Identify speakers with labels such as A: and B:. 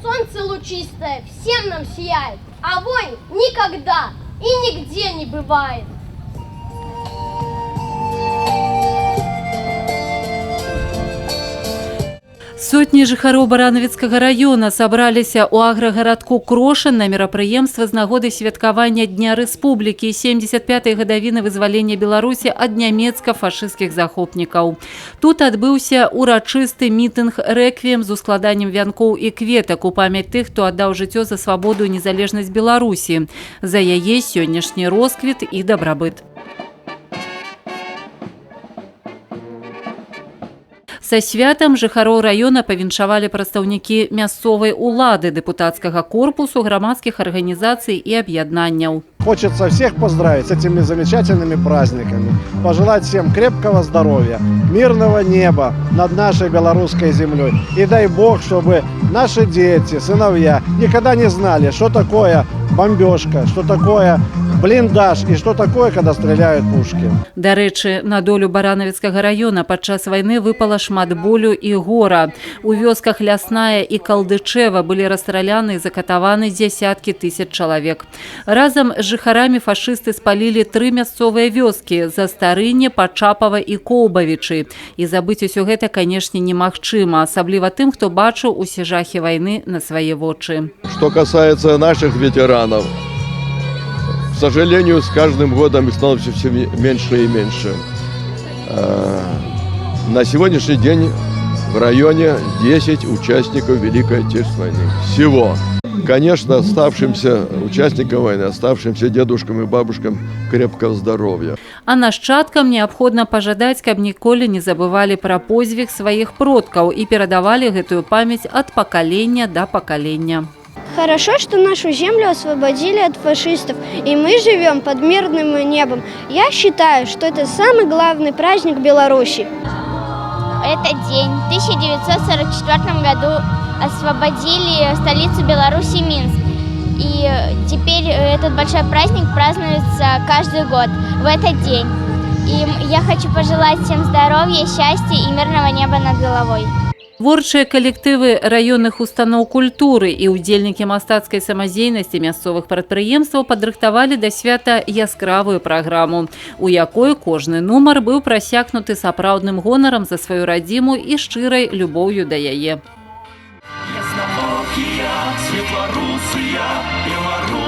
A: солнце лучистое всем нам сияет, а войн никогда и нигде не бывает.
B: Сотні жыхароў Баранавіцкага раёна сабраліся ў аграгарадку Крошын на мерапрыемства з нагоды святкавання Дня Рэспублікі і 75-й гадавіны вызвалення Беларусі ад нямецка-фашысцкіх захопнікаў. Тут адбыўся урачысты мітынг рэквіем з ускладаннем вянкоў і кветак у памяць тых, хто аддаў жыццё за свабоду і незалежнасць Беларусі, за яе сённяшні росквіт і дабрабыт. Са святам жыхароў раёна павіншавалі прадстаўнікі мясцовай улады, дэпутацкага корпусу, грамадскіх арганізацый і аб'яднанняў.
C: Хочется всех поздравить с этими замечательными праздниками, пожелать всем крепкого здоровья, мирного неба над нашей белорусской землей. И дай Бог, чтобы наши дети, сыновья никогда не знали, что такое бомбежка, что такое блиндаж и что такое, когда стреляют пушки.
B: Дарэчы, на долю Баранавіцкага раёна падчас вайны выпала шмат болю і гора. У вёсках Лясная і Калдычева былі расстраляны і закатаваны дзясяткі тысяч чалавек. Разам з жыхарамі фашысты спалілі 3 мясцовыя вёскі – Застарыне, Пачапава і Коўбавічы. І забыць усё гэта, канешне, немагчыма, асабліва тым, хто бачыў усе жахі вайны на свае вочы.
D: Что касается наших ветеранов, к сожалению, с каждым годом их становится все меньше и меньше. На сегодняшний день в районе 10 участников Великой Отечественной войны. Всего. Конечно, оставшимся участникам войны, оставшимся дедушкам и бабушкам крепкого здоровья.
B: А нашчадкам неабходна пажадаць, каб ніколі не забывалі пра подзвіг сваіх продкаў і перадавалі гэтую памяць ад пакалення да пакалення.
E: Хорошо, что нашу землю освободили от фашистов, и мы живем под мирным небом. Я считаю, что это самый главный праздник Беларуси.
F: Этот день в 1944 году освободили столицу Беларуси Минск. И теперь этот большой праздник празднуется каждый год в этот день. И я хочу пожелать всем здоровья, счастья и мирного неба над головой.
B: Творчыя калектывы раённых устаноў культуры і ўдзельнікі мастацкай самадзейнасці мясцовых прадпрыемстваў падрыхтавалі да свята яскравую праграму, у якой кожны нумар быў прасякнуты сапраўдным гонарам за сваю радзіму і шчырай любоўю да яе.
G: Яснавокія, светларусыя, беларусія.